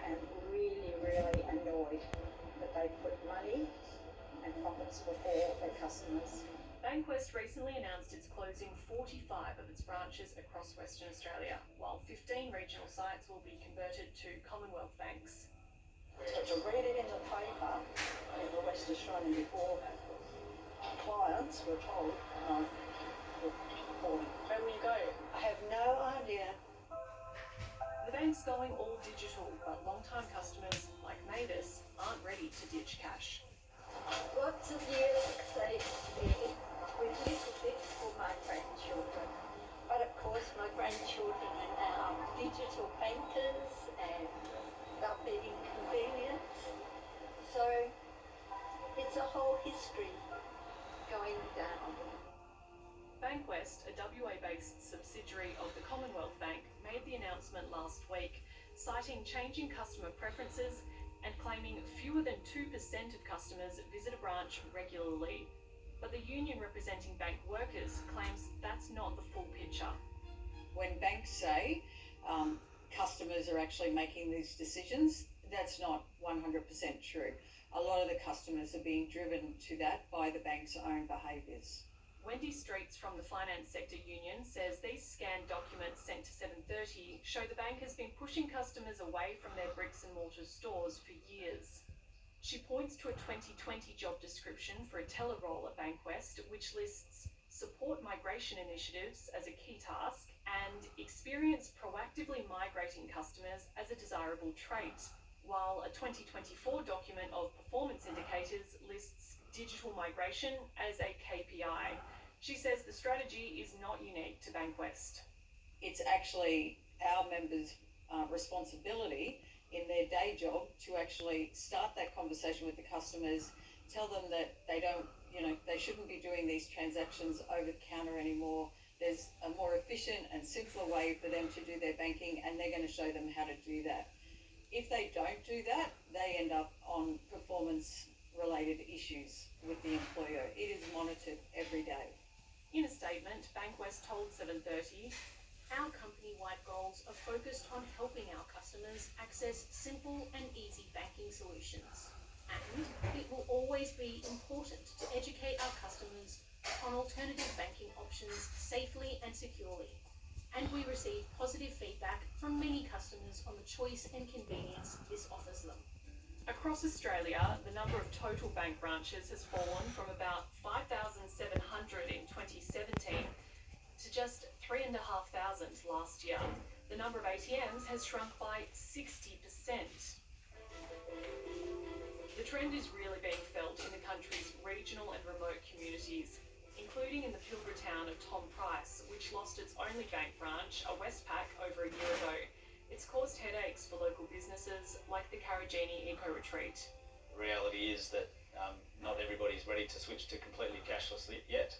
and really, really annoyed that they put money and profits before their customers. Bankwest recently announced it's closing 45 of its branches across Western Australia, while 15 regional sites will be converted to Commonwealth banks. So to read it in the paper in the West Australian before, clients were told, where will you go? I have no idea. The bank's going all digital, but long-time customers like Mavis aren't ready to ditch cash. Lots of years saved there with little bits for my grandchildren. But of course my grandchildren are now digital bankers and they're being convenience. So it's a whole history going down. Bankwest, a WA-based subsidiary of the Commonwealth Bank, made the announcement last week, citing changing customer preferences and claiming fewer than 2% of customers visit a branch regularly. But the union representing bank workers claims that's not the full picture. When banks say customers are actually making these decisions, that's not 100% true. A lot of the customers are being driven to that by the bank's own behaviours. Wendy Streets from the Finance Sector Union says these scanned documents sent to 730 show the bank has been pushing customers away from their bricks and mortar stores for years. She points to a 2020 job description for a teller role at Bankwest, which lists support migration initiatives as a key task and experience proactively migrating customers as a desirable trait, while a 2024 document of performance indicators lists digital migration as a KPI. She says the strategy is not unique to Bankwest. It's actually our members' responsibility in their day job to actually start that conversation with the customers, tell them that they shouldn't be doing these transactions over the counter anymore. There's a more efficient and simpler way for them to do their banking, and they're going to show them how to do that. If they don't do that, they end up on performance-related issues with the employer. It is monitored every day. In a statement, Bankwest told 730, "Our company-wide goals are focused on helping our customers access simple and easy banking solutions. And it will always be important to educate our customers on alternative banking options safely and securely. And we receive positive feedback from many customers on the choice and convenience this offers them." Across Australia, the number of total bank branches has fallen from about 5,700 in 2017 to just 3,500 last year. The number of ATMs has shrunk by 60%. The trend is really being felt in the country's regional and remote communities, including in the Pilbara town of Tom Price, which lost its only bank branch, a Westpac, over a year ago. It's caused headaches for local businesses like the Karajini Eco Retreat. The reality is that not everybody's ready to switch to completely cashless yet.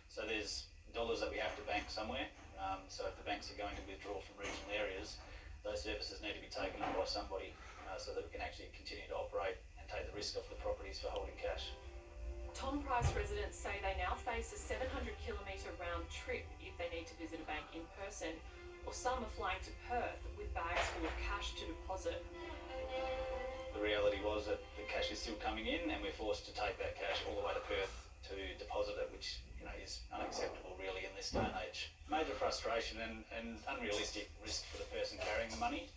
So there's dollars that we have to bank somewhere. So if the banks are going to withdraw from regional areas, those services need to be taken on by somebody so that we can actually continue to operate and take the risk off the properties for holding cash. Tom Price residents say they now face a 700-kilometre round trip if they need to visit a bank in person, or some are flying to Perth with bags full of cash to deposit. The reality was that the cash is still coming in and we're forced to take that cash all the way to Perth to deposit it, which is unacceptable really in this day and age. Major frustration and unrealistic risk for the person carrying the money.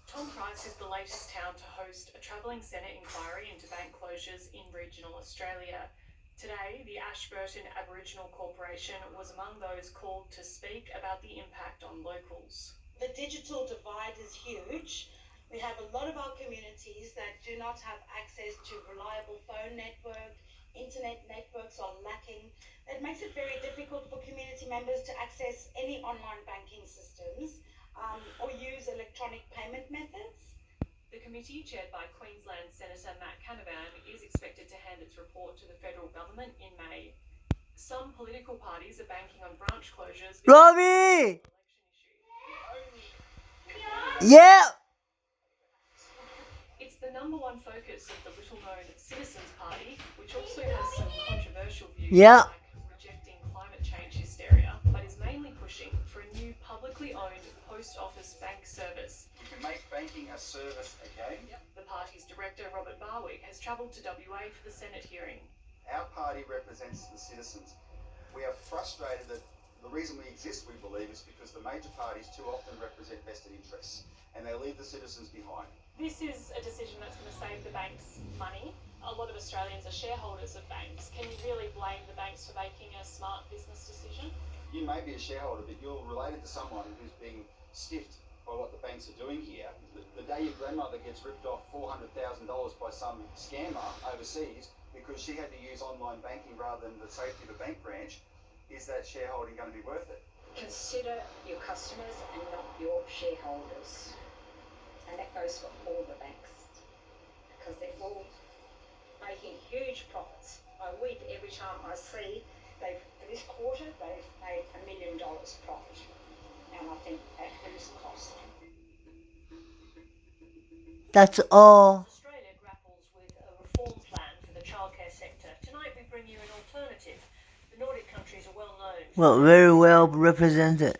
Tom Price is the latest town to host a travelling Senate inquiry into bank closures in regional Australia. Today, the Ashburton Aboriginal Corporation was among those called to speak about the impact on locals. The digital divide is huge. We have a lot of our communities that do not have access to reliable phone network. Internet networks are lacking. It makes it very difficult for community members to access any online banking systems or use electronic payment methods. The committee, chaired by Queensland Senator Matt Canavan, is expected to hand its report to the federal government in May. Some political parties are banking on branch closures. Robbie! Yeah! It's the number one focus of the little-known Citizens Party, which also has some controversial views like rejecting climate change hysteria, but is mainly pushing for a new publicly locally owned post office bank service. We can make banking a service again. The party's director, Robert Barwick, has travelled to WA for the Senate hearing. Our party represents the citizens. We are frustrated that the reason we exist, we believe, is because the major parties too often represent vested interests and they leave the citizens behind. This is a decision that's going to save the banks money. A lot of Australians are shareholders of banks. Can you really blame the banks for making a smart business decision? You may be a shareholder, but you're related to someone who's being stiffed by what the banks are doing here. The day your grandmother gets ripped off $400,000 by some scammer overseas because she had to use online banking rather than the safety of a bank branch, is that shareholding going to be worth it? Consider your customers and not your shareholders. And that goes for all the banks. Because they're all making huge profits. I weep every time I see for this quarter they've made $1 million profit. And I think at whose cost? That's all. Australia grapples with a reform plan for the childcare sector. Tonight we bring you an alternative. The Nordic countries are well known. Well, very well represented.